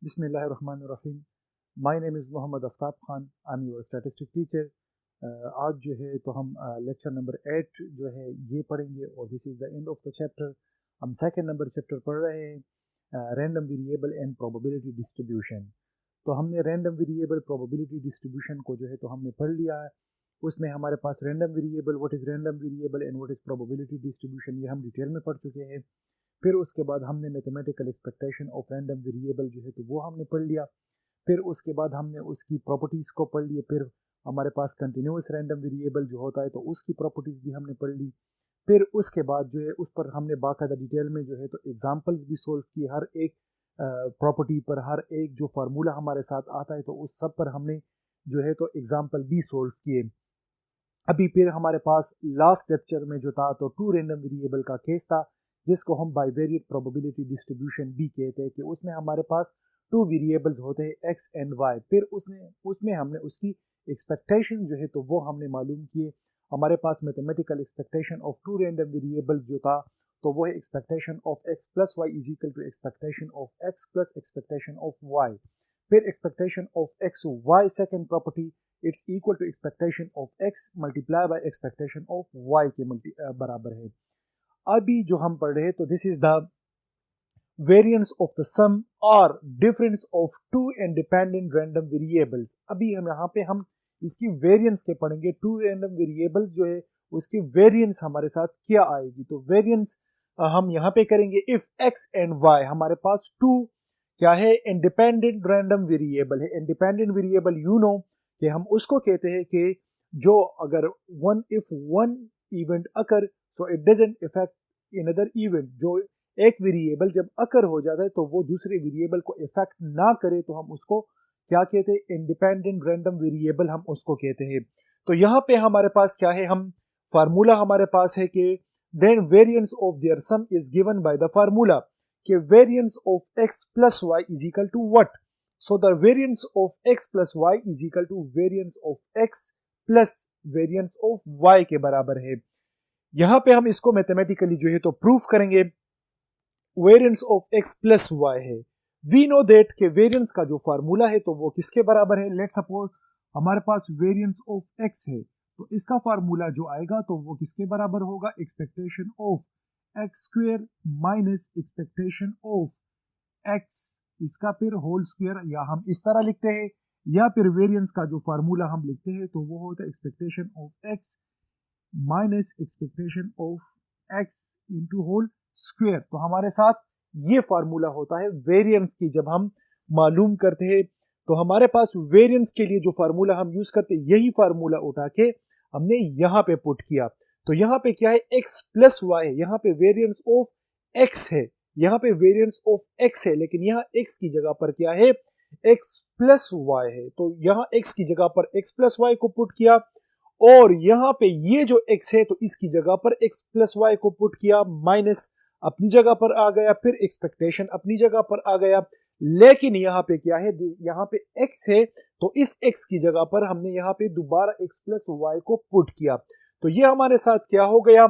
बिस्मिल्लाहिर्रहमानिर्रहीम। My name is Mohammad Aftab Khan. I am your statistic teacher. आज जो है तो हम लेक्चर नंबर 8 जो है ये पढ़ेंगे और this is the end of the chapter. हम सेकंड नंबर चैप्टर पढ़ रहे हैं, random variable and probability distribution. तो हमने रैंडम वेरिएबल प्रोबेबिलिटी डिस्ट्रीब्यूशन को जो है तो हमने पढ़ लिया है। उसमें हमारे पास random variable, what is random variable and what is probability distribution, ये हम डिटेल में पढ़ चुके हैं। फिर उसके बाद हमने mathematical expectation of random variable जो है तो वो हमने पढ़ लिया। फिर उसके बाद हमने उसकी प्रॉपर्टीज़ को पढ़ लिए। फिर हमारे पास कंटिन्यूस रैंडम वेरिएबल जो होता है तो उसकी प्रॉपर्टीज़ भी हमने पढ़ ली। फिर उसके बाद जो है उस पर हमने बाकायदा डिटेल में जो है तो एग्जांपल्स भी सोल्व किए। हर एक प्रॉपर्टी पर, हर एक जो फार्मूला हमारे साथ आता है तो उस सब पर हमने जो है तो एग्जाम्पल भी सोल्व किए। अभी फिर हमारे पास लास्ट लेक्चर में जो था तो टू रैंडम वेरिएबल का केस था, जिसको हम बाइवेरिएट प्रोबेबिलिटी डिस्ट्रीब्यूशन भी कहते हैं, कि उसमें हमारे पास टू वेरिएबल्स होते हैं एक्स एंड वाई। फिर उसमें हमने उसकी एक्सपेक्टेशन जो है तो वो हमने मालूम किए। हमारे पास mathematical expectation of two random variables जो था तो वो है expectation of x plus Y is equal to expectation of x plus expectation of Y. फिर expectation of X Y second property, it's equal to expectation of x multiply by expectation of Y के बराबर है। अभी जो हम पढ़ रहे हैं तो this is the variance of the sum और difference of two independent random variables. अभी हम यहाँ पे हम इसकी वेरिएंस के पढ़ेंगे। टू रैंडम वेरिएबल्स जो है उसकी वेरिएंस हमारे साथ क्या आएगी, तो वेरिएंस हम यहाँ पे करेंगे इफ एक्स एंड वाई हमारे पास टू क्या है, इंडिपेंडेंट रैंडम वेरिएबल है। इंडिपेंडेंट वेरिएबल यू नो कि हम उसको कहते हैं कि जो अगर if one event occur so it doesn't effect another event. जो एक वेरिएबल जब अकर हो जाता है तो वो दूसरे वेरिएबल को इफेक्ट ना करे तो हम उसको क्या कहते हैं, इंडिपेंडेंट रैंडम वेरिएबल हम उसको कहते हैं। तो यहाँ पे हमारे पास क्या है, हम फार्मूला हमारे पास है कि then variance of their sum is given by the formula कि variance of x plus Y is equal to what. So the variance of x plus Y is equal to variance of x plus variance of Y के बराबर है। यहां पे हम इसको mathematically जो है तो प्रूफ करेंगे। Variance of x plus Y है। वी नो दैट के वेरिएंस का जो फार्मूला है तो वो किसके बराबर है। लेट सपोज हमारे पास वेरिएंस ऑफ एक्स है तो इसका फार्मूला जो आएगा तो वो किसके बराबर होगा, expectation of x square minus expectation of x, इसका फिर होल स्क्वायर, या हम इस तरह लिखते हैं, या फिर वेरिएंस का जो फार्मूला हम लिखते हैं तो वो होता है expectation of X minus expectation of X into whole square. तो हमारे साथ ये फार्मूला होता है वेरिएंस की। जब हम मालूम करते हैं तो हमारे पास वेरिएंस के लिए जो फार्मूला हम यूज करते हैं यही फार्मूला उठा के हमने यहाँ पे पुट किया। तो यहाँ पे क्या है, एक्स प्लस वाई है। यहाँ पे वेरिएंस ऑफ एक्स है, यहाँ पे वेरिएंस ऑफ एक्स है, लेकिन यहाँ एक्स की जगह पर क्या है, एक्स प्लस वाई है। तो यहाँ एक्स की जगह पर एक्स प्लस वाई को पुट किया और यहाँ पे ये जो x है तो इसकी जगह पर x प्लस वाई को पुट किया, माइनस अपनी जगह पर आ गया, फिर एक्सपेक्टेशन अपनी जगह पर आ गया। लेकिन यहाँ पे क्या है, यहाँ पे x है तो इस x की जगह पर हमने यहाँ पे दोबारा x प्लस वाई को पुट किया। तो ये हमारे साथ क्या हो गया,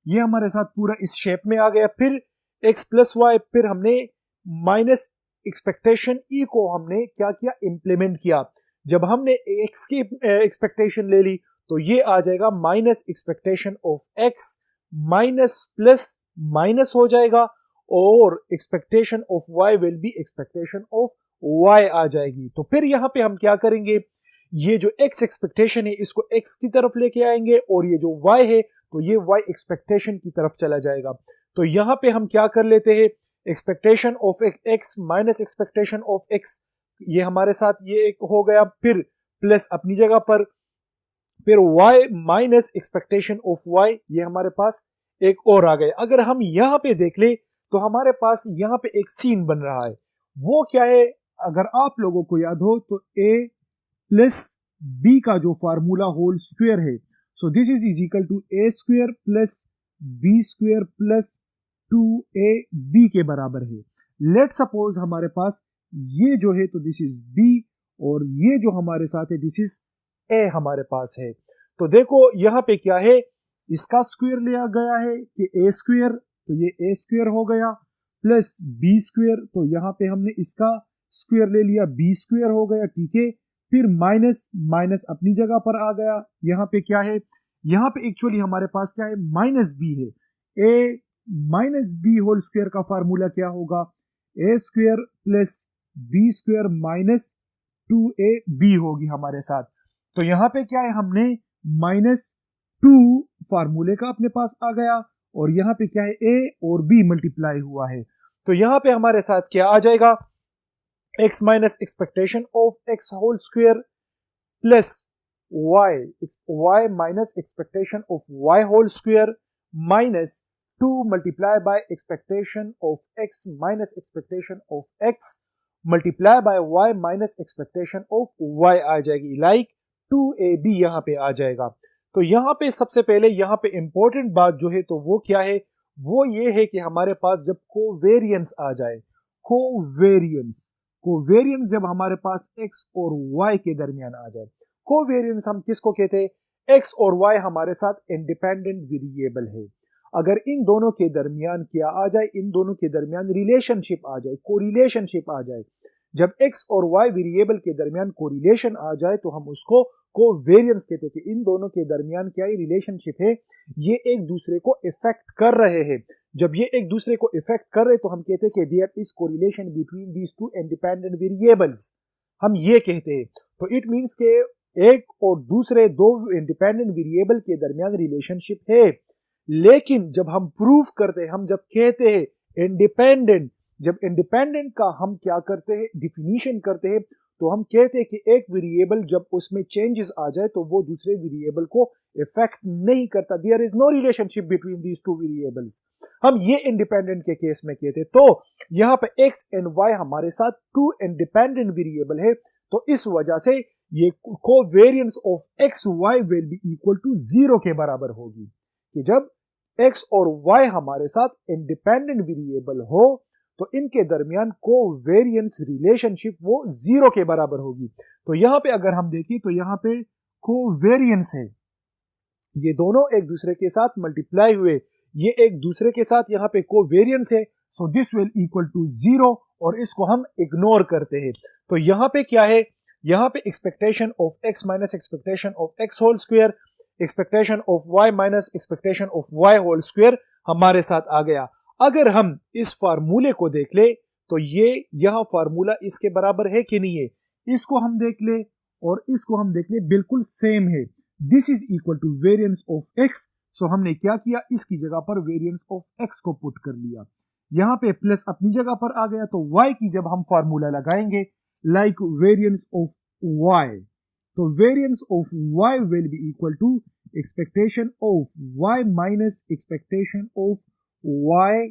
ये हमारे साथ पूरा इस शेप में आ गया। फिर x प्लस वाई, फिर हमने माइनस एक्सपेक्टेशन ई को हमने क्या किया, इंप्लीमेंट किया। जब हमने x की एक्सपेक्टेशन ले ली तो ये आ जाएगा minus expectation of X, minus plus minus हो जाएगा और expectation of Y will be expectation of Y आ जाएगी। तो फिर यहां पे हम क्या करेंगे, ये जो एक्स एक्सपेक्टेशन है इसको एक्स की तरफ लेके आएंगे और ये जो वाई है तो ये वाई एक्सपेक्टेशन की तरफ चला जाएगा। तो यहां पे हम क्या कर लेते हैं, expectation of X minus expectation of x, ये हमारे साथ ये एक हो गया, फिर प्लस अपनी जगह पर, फिर y minus expectation of y, ये हमारे पास एक और आ गए। अगर हम यहां पे देख ले तो हमारे पास यहां पे एक सीन बन रहा है, वो क्या है, अगर आप लोगों को याद हो तो a प्लस b का जो फार्मूला होल स्क्वायर है, so this is equal to a square plus b square plus 2ab के बराबर है। लेट सपोज हमारे पास ये जो है तो दिस इज b और ये जो हमारे साथ है दिस इज ए हमारे पास है। तो देखो यहाँ पे क्या है, इसका स्क्वायर लिया गया है कि ए स्क्वायर, तो ये ए स्क्वायर हो गया प्लस बी स्क्वायर, तो यहाँ पे हमने इसका स्क्वायर ले लिया, बी स्क्वायर हो गया, ठीक है। फिर माइनस माइनस अपनी जगह पर आ गया, यहाँ पे क्या है, यहाँ पे एक्चुअली हमारे पास क्या है, माइनस बी है। A minus B whole square का फार्मूला क्या होगा, A square plus B square minus 2ab होगी हमारे साथ। तो यहाँ पे क्या है, हमने -2 फार्मूले का अपने पास आ गया, और यहाँ पे क्या है, ए और बी मल्टीप्लाई हुआ है। तो यहाँ पे हमारे साथ क्या आ जाएगा, x minus expectation of x whole square plus y minus expectation of y whole square minus 2 multiply by expectation of x minus expectation of x multiply by y minus expectation of y आ जाएगी, like 2ab यहां पे आ जाएगा। तो यहां पे सबसे पहले यहां पे इंपॉर्टेंट बात जो है तो वो क्या है, वो ये है कि हमारे पास जब कोवेरियंस आ जाए, कोवेरियंस जब हमारे पास x और y के दरमियान आ जाए, कोवेरियंस हम किसको कहते हैं, x और y हमारे साथ इंडिपेंडेंट वेरिएबल है। अगर इन दोनों के दरमियान क्या आ जाए, इन दोनों के दरमियान रिलेशनशिप आ जाए, कोरिलेशनशिप आ जाए, जब x और y वेरिएबल के दरमियान कोरिलेशन आ जाए तो हम उसको कोवेरियंस कहते हैं कि इन दोनों के दरमियान क्या रिलेशनशिप है, ये एक दूसरे को इफेक्ट कर रहे हैं। जब ये एक दूसरे को इफेक्ट कर रहे तो हम कहते हैं कि there is correlation between these two independent variables, हम ये कहते हैं। तो इट मींस के एक और दूसरे दो इंडिपेंडेंट वेरिएबल के दरमियान रिलेशनशिप है। लेकिन जब हम प्रूफ करते हैं, हम जब कहते हैं इंडिपेंडेंट, जब इंडिपेंडेंट का हम क्या करते हैं, डिफिनीशन करते हैं, तो हम कहते हैं कि एक वेरिएबल जब उसमें चेंजेस आ जाए तो वो दूसरे वेरिएबल को इफेक्ट नहीं करता, there is no relationship between these two variables, हम ये इंडिपेंडेंट के केस में कहते हैं। तो यहाँ पे x एंड y हमारे साथ टू इंडिपेंडेंट वेरिएबल है, तो इस वजह से ये covariance of x y will be equal to 0 के बराबर होगी, कि जब x और y हमारे साथ इंडिपेंडेंट वेरिएबल हो तो इनके दरमियान कोवेरियंस रिलेशनशिप वो 0 के बराबर होगी। तो यहां पे अगर हम देखें तो यहां पे कोवेरियंस है, ये दोनों एक दूसरे के साथ मल्टीप्लाई हुए, ये एक दूसरे के साथ यहां पे कोवेरियंस है, so this will equal to 0, और इसको हम इग्नोर करते हैं। तो यहां पे क्या है, यहां पे expectation of x minus expectation of x whole square, expectation of y minus expectation of y whole square हमारे साथ आ गया। अगर हम इस फार्मूले को देख ले तो ये यहां फार्मूला इसके बराबर है कि नहीं है, इसको हम देख ले और इसको हम देख ले, बिल्कुल सेम है। This is equal to variance of x, so हमने क्या किया, इसकी जगह पर वेरिएंस ऑफ x को पुट कर लिया, यहां पे प्लस अपनी जगह पर आ गया। तो y की जब हम फार्मूला लगाएंगे लाइक वेरिएंस ऑफ y, तो variance of y will be equal to expectation of y minus expectation of y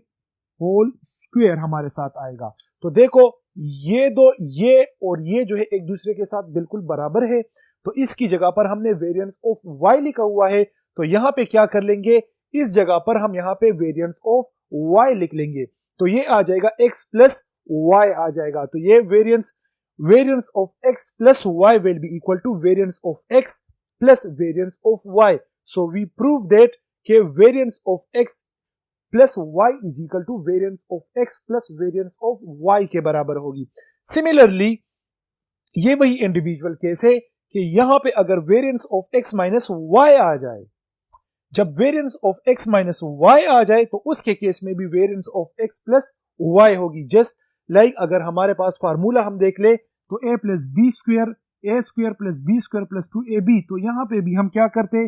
whole square हमारे साथ आएगा। तो देखो ये दो, ये और ये जो है एक दूसरे के साथ बिल्कुल बराबर है, तो इसकी जगह पर हमने वेरिएंस ऑफ y लिखा हुआ है, तो यहां पे क्या कर लेंगे, इस जगह पर हम यहां पे वेरिएंस ऑफ y लिख लेंगे, तो ये आ जाएगा x प्लस y आ जाएगा। तो ये variance of x plus y will be equal to variance of x plus variance of y। So we prove that के variance of x plus y is equal to variance of x plus variance of y के बराबर होगी। Similarly ये वही individual case है कि यहां पे अगर variance of x minus y आ जाए, जब variance of x minus y आ जाए तो उसके केस में भी variance of x plus y होगी। जस्ट लाइक अगर हमारे पास फार्मूला हम देख ले तो a plus B square, a square plus B square plus 2ab, तो यहां पे भी हम क्या करते,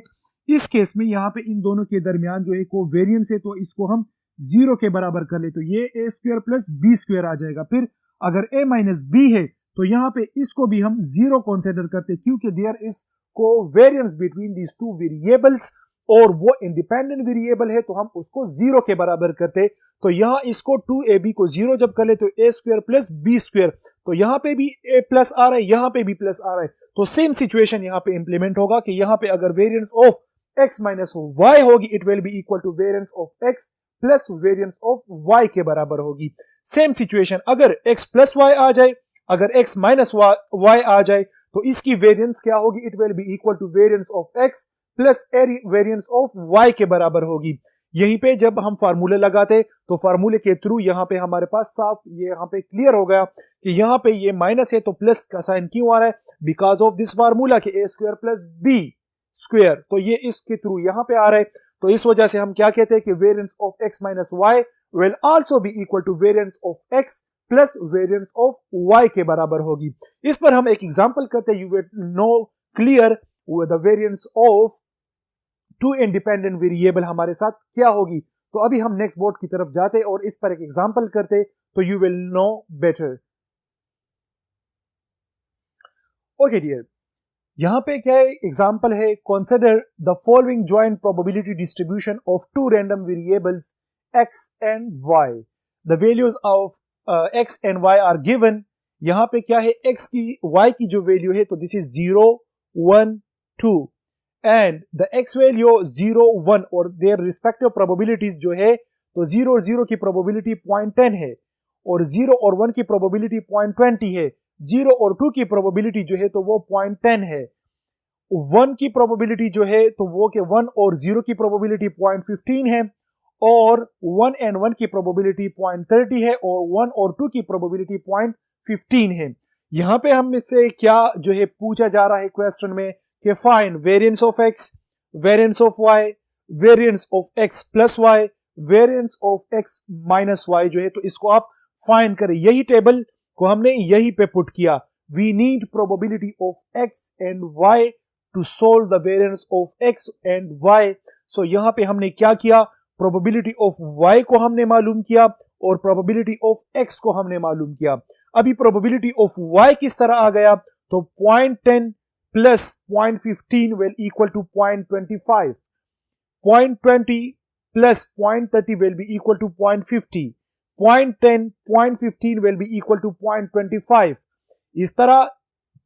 इस केस में यहां पे इन दोनों के दरमियान जो है कोवेरियंस है, तो इसको हम 0 के बराबर कर ले, तो ये a square plus B square आ जाएगा। फिर अगर a माइनस बी है तो यहां पे इसको भी हम 0 कंसीडर करते, क्योंकि there is covariance between these two variables, और वो इंडिपेंडेंट वेरिएबल है तो हम उसको 0 के बराबर करते। तो यहां इसको 2ab को 0 जब कर ले तो a square plus B square, तो यहां पे भी a प्लस आ रहा है, यहां पे भी प्लस आ रहा है, तो सेम सिचुएशन यहां पे इंप्लीमेंट होगा कि यहां पे अगर variance of x minus y होगी, it will be equal to variance of x plus variance of y के बराबर होगी। सेम सिचुएशन अगर x प्लस y आ जाए, अगर x माइनस y आ जाए तो इसकी वेरिएंस क्या होगी, it will be equal to variance of x plus variance of y के बराबर होगी। यहीं पे जब हम फार्मूले लगाते तो फार्मूले के थ्रू यहाँ पे हमारे पास साफ ये यहाँ पे क्लियर हो गया कि यहाँ पे ये माइनस है तो प्लस का साइन क्यों आ रहा है, बिकॉज ऑफ दिस फार्मूला कि ए स्क्वायर प्लस बी स्क्वायर, तो ये इसके थ्रू यहाँ पे आ रहा है। तो इस वजह से हम क्या कहते हैं कि variance of X minus Y will also be equal to variance of x plus variance of Y के बराबर होगी। इस पर हम एक एग्जांपल करते हैं, you will know clear the variance of two independent variable हमारे साथ क्या होगी। तो अभी हम नेक्स्ट बोर्ड की तरफ जाते और इस पर एक एग्जांपल करते तो you will know better. Okay dear, यहां पे क्या है एग्जांपल है, consider the following joint probability distribution of two random variables x and y। The values of x and y are given. यहां पे क्या है, x की y की जो वैल्यू है तो this is 0 1 2 and the x value 0 1 और देयर रिस्पेक्टिव प्रोबेबिलिटीज जो है तो 0 और 0 की प्रोबेबिलिटी 0.10 है और 0 और 1 की प्रोबेबिलिटी 0.20 है। 0 और 2 की प्रोबेबिलिटी जो है तो वो 0.10 है। 1 की प्रोबेबिलिटी जो है तो वो के 1 और 0 की प्रोबेबिलिटी 0.15 है और 1 एंड 1 की प्रोबेबिलिटी 0.30 है और 1 और 2 की प्रोबेबिलिटी 0.15 है। यहां पे हम इससे क्या जो है पूछा जा रहा है क्वेश्चन में कि find variance of x, variance of y, variance of x plus y, variance of x minus y जो है तो इसको आप फाइंड करें। यही टेबल को हमने यही पे पुट किया। We need probability of x and y to solve the variance of x and y। So यहां पे हमने क्या किया, प्रोबेबिलिटी ऑफ y को हमने मालूम किया और प्रोबेबिलिटी ऑफ x को हमने मालूम किया। अभी प्रोबेबिलिटी ऑफ y किस तरह आ गया, तो 0.10 plus 0.15 will equal to 0.25, 0.20 plus 0.30 will be equal to 0.50, 0.10 0.15 will be equal to 0.25। इस तरह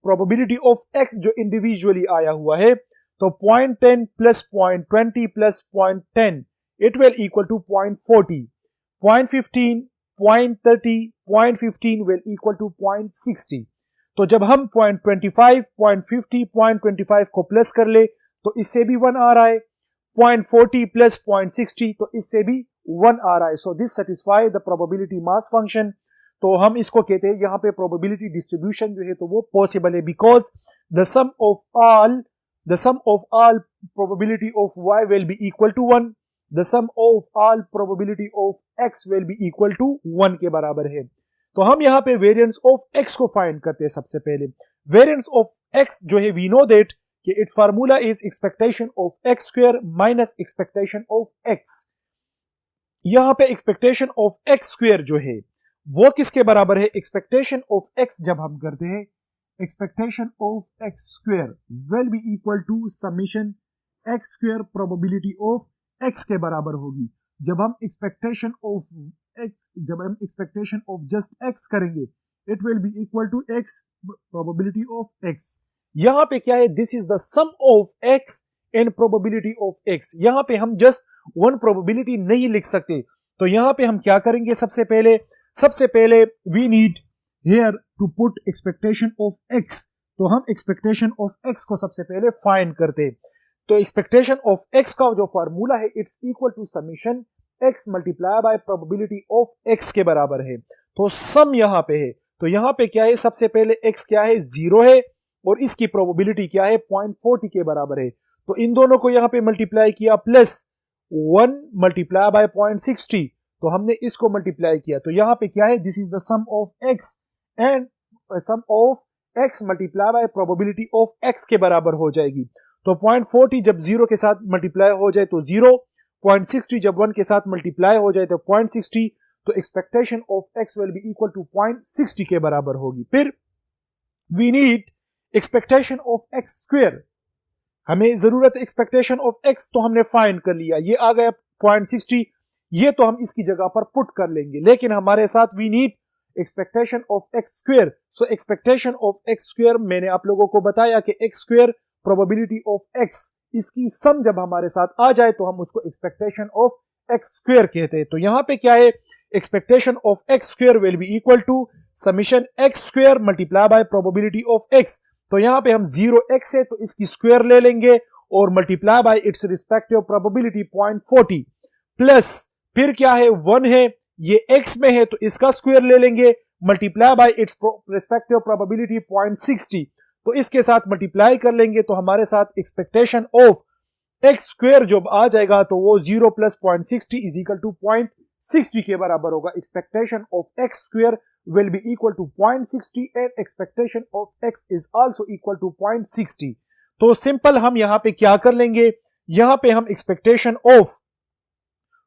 प्रोबेबिलिटी ऑफ x जो इंडिविजुअली आया हुआ है तो 0.10 plus 0.20 plus 0.10 it will equal to 0.40, 0.15 0.30 0.15 will equal to 0.60। तो जब हम 0.25 0.50 0.25 को प्लस कर ले तो इससे भी 1 आ रहा है, 0.40 प्लस 0.60 तो इससे भी 1 आ रहा है। So this satisfy the probability mass function. तो हम इसको कहते हैं यहाँ पे प्रोबेबिलिटी डिस्ट्रीब्यूशन जो है तो वो पॉसिबल है because the sum of all probability of y will be equal to 1, the sum of all probability of x will be equal to 1 के बराबर है। तो हम यहाँ पे वेरिएंस ऑफ x को फाइंड करते हैं। सबसे पहले वेरिएंस ऑफ x जो है वी नो दैट कि it's formula is expectation of x square minus expectation of x। यहाँ पे एक्सपेक्टेशन ऑफ x स्क्वायर जो है वो किसके बराबर है, एक्सपेक्टेशन ऑफ x जब हम करते हैं expectation of x square will be equal to summation x square probability of x के बराबर होगी। जब हम एक्सपेक्टेशन ऑफ जस्ट x करेंगे it will be equal to x probability of x। यहां पे क्या है, this is the sum of x and probability of x। यहां पे हम जस्ट वन प्रोबेबिलिटी नहीं लिख सकते, तो यहां पे हम क्या करेंगे, सबसे पहले we need here to put expectation of x। तो हम एक्सपेक्टेशन ऑफ x को सबसे पहले फाइंड करते। तो एक्सपेक्टेशन ऑफ x का जो फार्मूला है it's equal to summation x multiply by probability of x के बराबर है। तो सम यहां पे है, तो यहां पे क्या है, सबसे पहले x क्या है 0 है और इसकी प्रोबेबिलिटी क्या है 0.40 के बराबर है। तो इन दोनों को यहां पे मल्टीप्लाई किया प्लस 1 मल्टीप्लाई बाय 0.60, तो हमने इसको मल्टीप्लाई किया। तो यहां पे क्या है, this is the sum of x and sum of x multiply by probability of x के बराबर हो जाएगी। तो 0.40 जब 0 के साथ मल्टीप्लाई हो जाए तो 0, 0.60 जब 1 के साथ मल्टीप्लाई हो जाए तो 0.60, तो expectation of x will be equal to 0.60 के बराबर होगी। फिर we need expectation of x square, हमें जरूरत है एक्सपेक्टेशन ऑफ x, तो हमने फाइंड कर लिया, ये आ गया 0.60, ये तो हम इसकी जगह पर पुट कर लेंगे, लेकिन हमारे साथ we need expectation of x square. So expectation of x square मैंने आप लोगों को बताया कि x square probability of x, इसकी सम जब हमारे साथ आ जाए तो हम उसको एक्सपेक्टेशन ऑफ x स्क्वायर कहते हैं। तो यहां पे क्या है, expectation of x square will be equal to summation x square multiply by probability of x। तो यहां पे हम 0x है तो इसकी स्क्वायर ले लेंगे और multiply by its respective probability 0.40, plus फिर क्या है 1 है, ये x में है तो इसका स्क्वायर ले लेंगे, multiply by its respective probability 0.60, तो इसके साथ मल्टीप्लाई कर लेंगे तो हमारे साथ एक्सपेक्टेशन ऑफ एक्स स्क्वायर जो आ जाएगा तो वो 0 प्लस 0.60 इज इक्वल टू 0.60 के बराबर होगा। Expectation of x square will be equal to 0.60 and expectation of x is also equal to 0.60। तो सिंपल हम यहां पे क्या कर लेंगे, यहां पे हम expectation of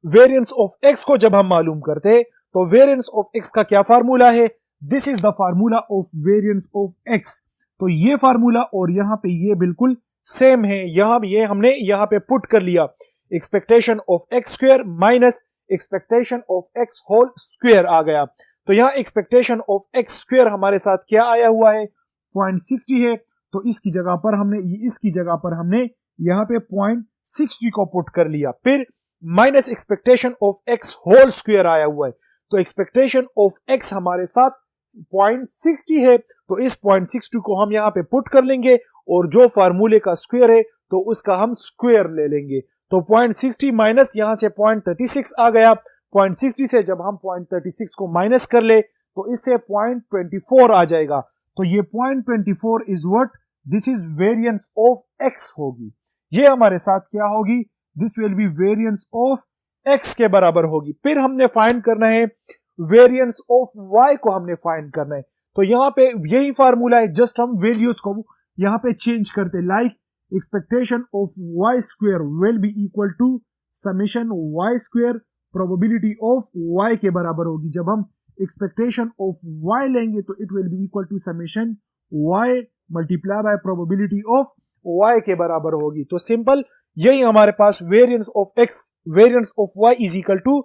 variance of x को जब हम मालूम करते तो वेरिएंस ऑफ x का क्या फार्मूला है, this is the formula of variance of x। तो ये फार्मूला और यहां पे ये बिल्कुल सेम है, यहां ये हमने यहां पे पुट कर लिया, expectation of x square minus expectation of x whole square आ गया। तो यहां एक्सपेक्टेशन ऑफ x स्क्वायर हमारे साथ क्या आया हुआ है 0.60 है, तो इसकी जगह पर हमने यहां पे 0.60 को पुट कर लिया, फिर minus expectation of x whole square आया हुआ है, तो एक्सपेक्टेशन ऑफ x हमारे साथ 0.60 है, तो इस 0.60 को हम यहां पे पुट कर लेंगे और जो फार्मूले का स्क्वायर है तो उसका हम स्क्वायर ले लेंगे। तो 0.60 माइनस यहां से 0.36 आ गया, 0.60 से जब हम 0.36 को माइनस कर ले तो इससे 0.24 आ जाएगा, तो ये 0.24 is what, this is variance of x होगी, ये हमारे साथ क्या होगी, this will be variance of x के बराबर होगी। फिर हमने फाइंड करना है वेरिएंस ऑफ y को हमने फाइंड करना है, तो यहां पे यही फार्मूला है, जस्ट हम वैल्यूज को यहां पे चेंज करते, like expectation of y square will be equal to summation y square probability of y के बराबर होगी। जब हम एक्सपेक्टेशन ऑफ y लेंगे तो it will be equal to summation y multiply by probability of y के बराबर होगी। तो सिंपल यही हमारे पास variance of x variance of y is equal to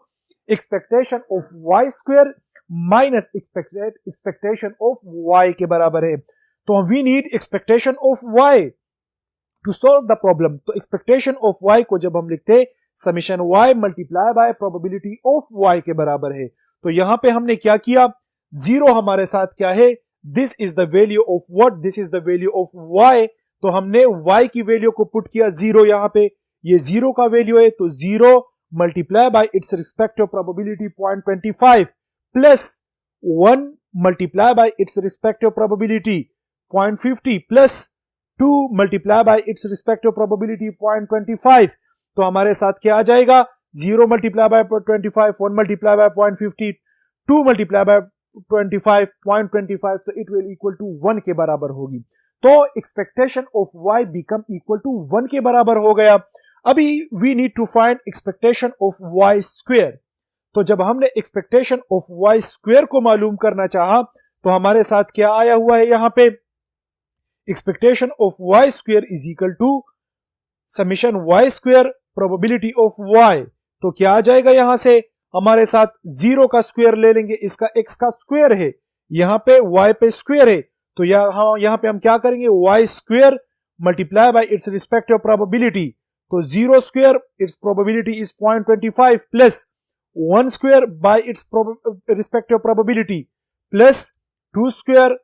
expectation of y square minus expectation of y के बराबर है। तो we need expectation of y to solve the problem, तो एक्सपेक्टेशन ऑफ y को जब हम लिखते summation y multiply by probability of y के बराबर है, तो यहां पे हमने क्या किया, जीरो हमारे साथ क्या है, this is the value of what, this is the value of y, तो हमने y की वैल्यू को पुट किया जीरो, यहां पे ये जीरो का वैल्यू है, तो zero multiply by its respective probability 0.25 plus 1 multiply by its respective probability 0.50 plus 2 multiply by its respective probability 0.25, तो हमारे साथ क्या आ जाएगा, 0 multiply by 25, 1 multiply by 0.50, 2 multiply bye 25, 0.25, तो इट विल इक्वल टू 1 के बराबर होगी। तो expectation of y become equal to 1 के बराबर हो गया। अभी we need to find expectation of y square, तो जब हमने एक्सपेक्टेशन ऑफ y स्क्वायर को मालूम करना चाहा तो हमारे साथ क्या आया हुआ है, यहां पे expectation of y square is equal to summation y square probability of y, तो क्या आ जाएगा, यहां से हमारे साथ जीरो का स्क्वायर ले लेंगे, इसका x का स्क्वायर है, यहां पे y पे स्क्वायर है, तो यहां पे हम क्या करेंगे, y square multiply by its respective probability, तो zero square its probability is 0.25 plus 1 square by its respective probability plus 2 square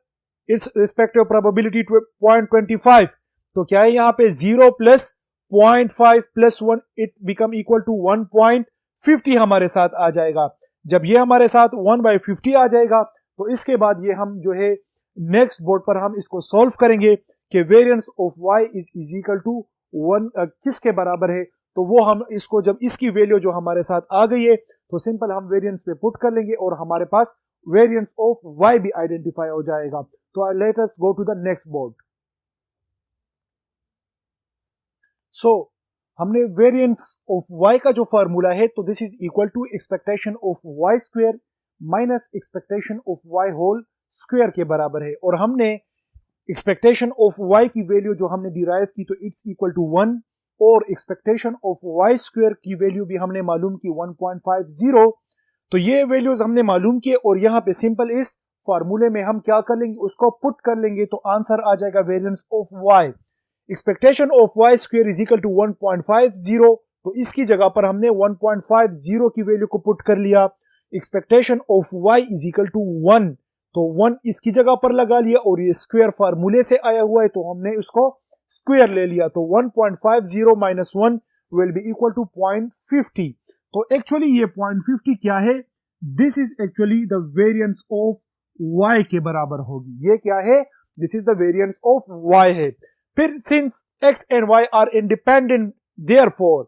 its respective probability 0.25, तो क्या है यहां पे 0 plus 0.5 plus 1 it become equal to 1.50 हमारे साथ आ जाएगा। जब ये हमारे साथ 1/50 आ जाएगा तो इसके बाद ये हम जो है नेक्स्ट बोर्ड पर हम इसको सॉल्व करेंगे कि variance of y is equal to 1 किसके बराबर है, तो वो हम इसको जब इसकी वैल्यू जो हमारे साथ आ गई है तो सिंपल हम वेरिएंस पे पुट कर लेंगे और हमारे पास वेरिएंस ऑफ y भी आइडेंटिफाई हो जाएगा। तो let us go to the next board. So हमने वेरिएंस ऑफ y का जो फार्मूला है, तो this is equal to expectation of y square minus expectation of y whole square के बराबर है, और हमने एक्सपेक्टेशन ऑफ y की वैल्यू जो हमने डिराइव की तो इट्स इक्वल टू 1, और एक्सपेक्टेशन ऑफ y स्क्वायर की वैल्यू भी हमने मालूम की 1.50, तो ये वैल्यूज हमने मालूम किए और यहाँ पे सिंपल इस फार्मूले में हम क्या कर लेंगे, उसको पुट कर लेंगे तो आंसर आ जाएगा variance of y, expectation of y square is equal to 1.50, तो इसकी जगह पर हमने 1.50 की वैल्यू को पुट कर लिया। Expectation of y is equal to 1, तो 1 इसकी जगह पर लगा लिया और ये स्क्वायर फार्मूले से आया हुआ है तो हमने उसको स्क्वायर ले लिया, तो 1.50 minus 1 will be equal to 0.50, तो एक्चुअली ये 0.50 क्या है, this is actually the variance of y के बराबर होगी। ये क्या है, this is the variance of y है। फिर since x and y are independent therefore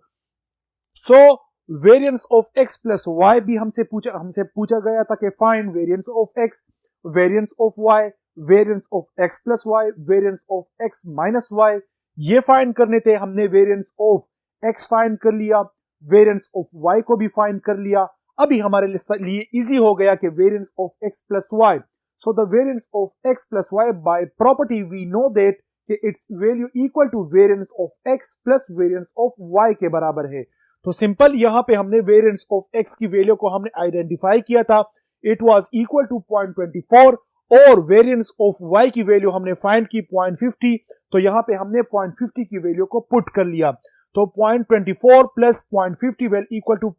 so variance of x plus y भी हमसे पूछा गया था कि find variance of x, variance of y, variance of x plus y, variance of x minus y, ये find करने थे। हमने वेरिएंस ऑफ x फाइंड कर लिया, वेरिएंस ऑफ y को भी फाइंड कर लिया। अभी हमारे लिए इजी हो गया कि variance of x plus y, so the variance of x plus y by property we know that कि its value equal to variance of x plus variance of y के बराबर है। तो सिंपल यहां पे हमने वेरिएंस ऑफ x की value को हमने आइडेंटिफाई किया था, इट वाज इक्वल टू 0.24 और वेरिएंस ऑफ y की वैल्यू हमने फाइंड की 0.50, तो यहां पे हमने 0.50 की वैल्यू को पुट कर लिया। तो 0.24 plus 0.50 will equal to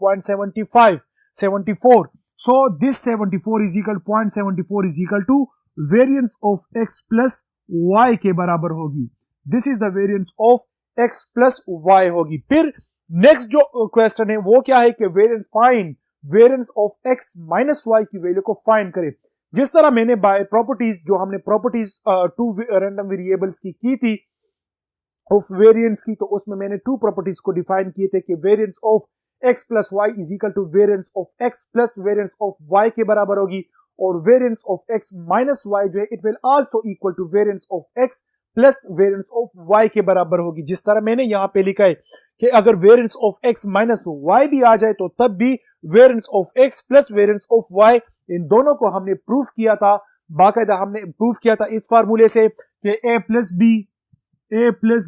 0.74। So this 74 is equal 0.74 is equal to variance of x plus y के बराबर होगी। This is the variance of x plus y होगी। फिर नेक्स्ट जो क्वेश्चन है वो क्या है कि variance of x minus y की वैल्यू को फाइंड करें। जिस तरह मैंने बाय प्रॉपर्टीज, जो हमने प्रॉपर्टीज टू रैंडम वेरिएबल्स की थी ऑफ वेरिएंस की, तो उसमें मैंने टू प्रॉपर्टीज को डिफाइन किए थे कि variance of x plus y is equal to variance of x plus variance of y के बराबर होगी, और variance of x minus y जो है it will also equal to variance of x plus variance of y के बराबर होगी। जिस तरह मैंने यहां पे लिखा है कि अगर variance of x minus y भी आ जाए तो तब भी variance of x plus variance of y, इन दोनों को हमने प्रूफ किया था, बाकायदा हमने प्रूफ किया था इस फार्मूले से कि a plus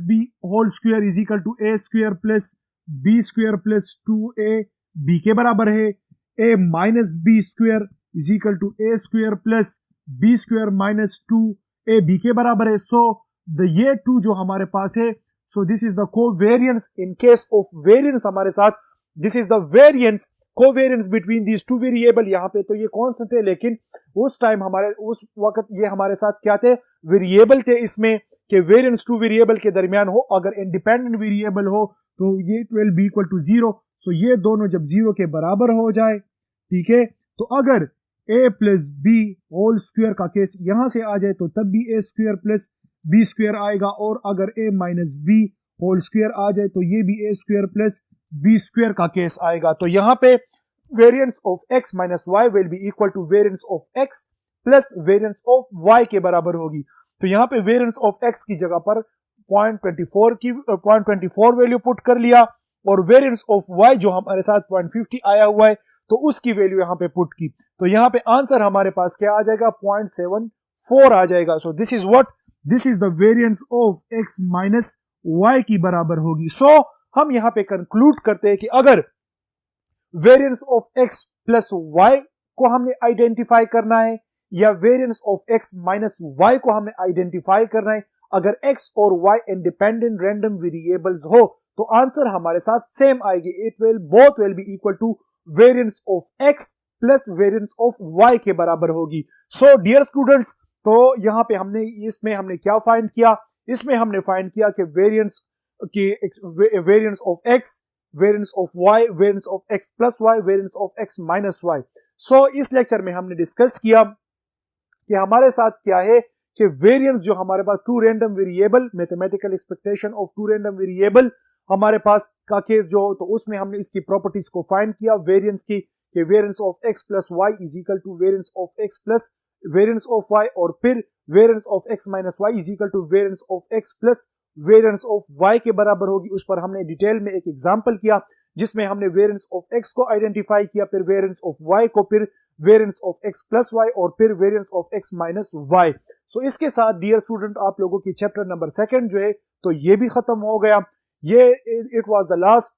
B whole square is equal to a square plus b square plus 2a b के बराबर है, a minus b square is equal to a square plus b square minus 2a b के बराबर है। सो ये to जो हमारे पास है, so this is the covariance in case of variance हमारे साथ, this is the variance covariance between these two variable. यहाँ पे तो ये कांस्टेंट है, लेकिन उस टाइम उस वक्त ये हमारे साथ क्या थे, वेरिएबल थे इसमें, कि वेरिएंस टू वेरिएबल के दरमियान हो, अगर इंडिपेंडेंट वेरिएबल हो तो ये विल बी इक्वल टू 0। सो ये दोनों जब 0 के बराबर हो जाए, ठीक है, तो अगर a plus B whole square का केस यहां से आ जाए तो तब भी a square plus B square आएगा, और अगर a minus B whole square आ जाए तो ये भी a square plus B square का केस आएगा। तो यहाँ पे variance of x minus Y will be equal to variance of x plus variance of y के बराबर होगी। तो यहाँ पे वेरिएंस ऑफ x की जगह पर 0.24 वैल्यू पुट कर लिया, और वेरिएंस ऑफ y जो हमारे साथ 0.50 आया हुआ है तो उसकी वैल्यू यहाँ पे पुट की, तो यहाँ पे आंसर हमारे पास क्या आ जाएगा, 0.74 आ जाएगा। सो this is what, this is the variance of x minus y की बराबर होगी। सो हम यहाँ पे कंक्लूड करते हैं कि अगर variance of x plus y को हमने आइडेंटिफाई करना है, या variance of x minus y को हमने आइडेंटिफाई करना है, अगर x और y इंडिपेंडेंट रैंडम वेरिएबल्स हो तो आंसर हमारे साथ सेम आएगी, it will both will be equal to variance of x plus variance of y के बराबर होगी। सो डियर स्टूडेंट्स, तो यहाँ पे इसमें हमने क्या फाइंड किया, इसमें हमने फाइंड किया कि variance of x, variance of y, variance of x plus y, variance of x minus y। सो इस लेक्चर में हमने डिस्कस किया कि हमारे साथ क्या है कि वेरिएंस जो हमारे पास two random variable, mathematical expectation of two random variable हमारे पास का केस जो हो, तो उसमें हमने इसकी प्रॉपर्टीज को फाइंड किया वेरिएंस की, कि variance of x plus y is equal to variance of x plus variance of y, और फिर variance of x minus y is equal to variance of x plus variance of y के बराबर होगी। उस पर हमने डिटेल में एक एग्जांपल किया जिसमें हमने वेरिएंस ऑफ x को आइडेंटिफाई किया, फिर वेरिएंस ऑफ y को, फिर variance of x plus y, और फिर variance of x minus y। सो इसके साथ डियर स्टूडेंट आप लोगों की चैप्टर नंबर 2 जो है तो ये भी खत्म हो गया। ये it was the last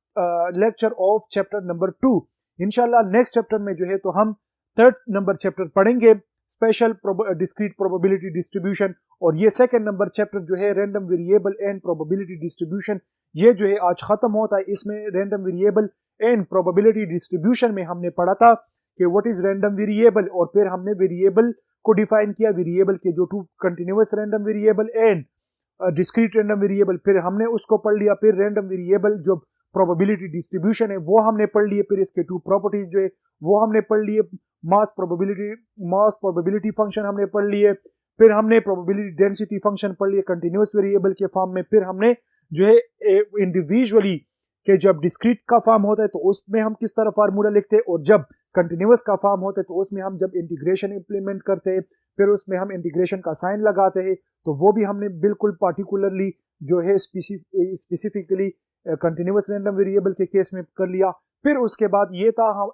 lecture of chapter number 2। इंशाल्लाह नेक्स्ट चैप्टर में जो है तो हम 3rd नंबर चैप्टर पढ़ेंगे, स्पेशल डिस्क्रीट प्रोबेबिलिटी डिस्ट्रीब्यूशन, और ये 2nd नंबर चैप्टर जो है random variable and probability distribution, ये जो है आज खत्म होता है। इसमें random variable and probability distribution में हमने पढ़ा था कि व्हाट इज रैंडम वेरिएबल, और फिर हमने वेरिएबल को डिफाइन किया, वेरिएबल के जो two continuous random variable and discrete random variable, फिर हमने उसको पढ़ लिया। फिर रैंडम वेरिएबल जो प्रोबेबिलिटी डिस्ट्रीब्यूशन है वो हमने पढ़ लिए, फिर इसके टू प्रॉपर्टीज जो है वो हमने पढ़ लिए, मास प्रोबेबिलिटी फंक्शन हमने पढ़ लिए, फिर हमने प्रोबेबिलिटी डेंसिटी फंक्शन पढ़ लिए कंटिन्यूअस वेरिएबल के फॉर्म में, फिर हमने जो है इंडिविजुअली कि जब डिस्क्रीट का फॉर्म होता है तो उसमें हम किस तरह फार्मूला लिखते हैं, और जब कंटिन्यूअस का फॉर्म होता है तो उसमें हम जब इंटीग्रेशन इंप्लीमेंट करते हैं फिर उसमें हम इंटीग्रेशन का साइन लगाते हैं, तो वो भी हमने बिल्कुल पार्टिकुलरली जो है स्पेसिफिकली कंटिन्यूअस रैंडम वेरिएबल के केस में कर लिया। फिर उसके बाद ये था हम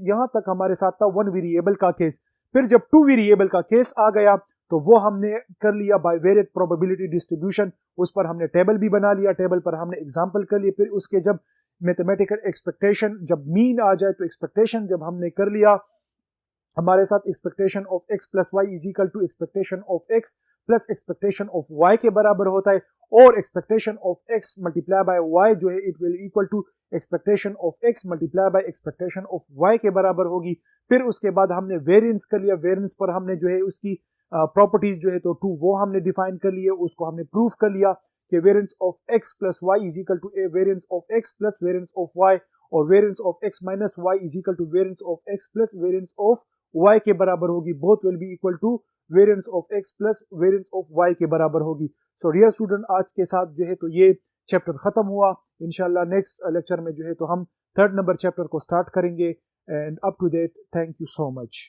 यहाँ तक हमारे साथ था वन वेरिएबल का केस। फिर जब टू वेरिएबल का केस आ गया तो वो हमने कर लिया बाइवेरिएट प्रोबेबिलिटी डिस्ट्रीब्यूशन, उस पर हमने टेबल भी बना लिया, टेबल पर हमने एग्जांपल कर लिए। फिर उसके जब मैथमेटिकल एक्सपेक्टेशन जब मीन आ जाए तो एक्सपेक्टेशन जब हमने कर लिया, हमारे साथ expectation of x plus Y is equal to expectation of x plus expectation of Y के बराबर होता है, और expectation of x multiply by y जो है it will equal to expectation of x multiply by expectation of Y के बराबर होगी। फिर उसके बाद हमने वेरिएंस कर लिया, वेरिएंस पर हमने जो है उसकी प्रॉपर्टीज जो है तो टू वो हमने डिफाइन कर लिए, उसको हमने प्रूफ कर लिया कि variance of x plus Y is equal to a variance of x plus variance of Y, और variance of X minus Y is equal to variance of x plus variance of Y के बराबर होगी। Both will be equal to variance of x plus variance of Y के बराबर होगी। So dear student, आज के साथ जो है तो ये चैप्टर खत्म हुआ। इंशाल्लाह नेक्स्ट लेक्चर में जो है तो हम थर्ड नंबर चैप्टर को स्टार्ट करेंगे। And up to date, thank you so much.